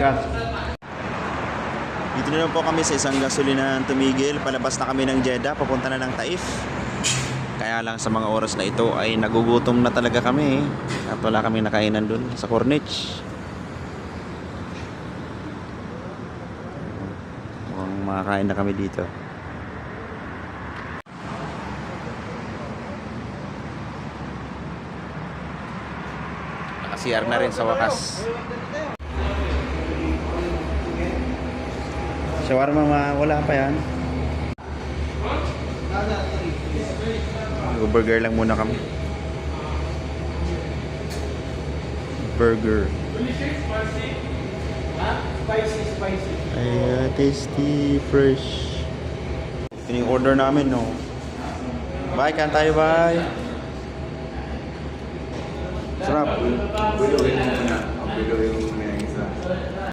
shortcut. Dito na lang po kami sa isang gasolinahan tumigil. Palabas na kami ng Jeddah, papunta na ng Taif. Kaya lang sa mga oras na ito ay nagugutom na talaga kami. At wala kami nakainan dun sa Corniche. Mukhang makakain na kami dito. Naka-CR na rin sa wakas. Shawarma wala pa yan. Burger lang muna kami. Burger. Ay, tasty, fresh. Ito yung order namin, no? Bye, kain tayo, bye. Sarap. Biluhin mo na. Biluhin mo.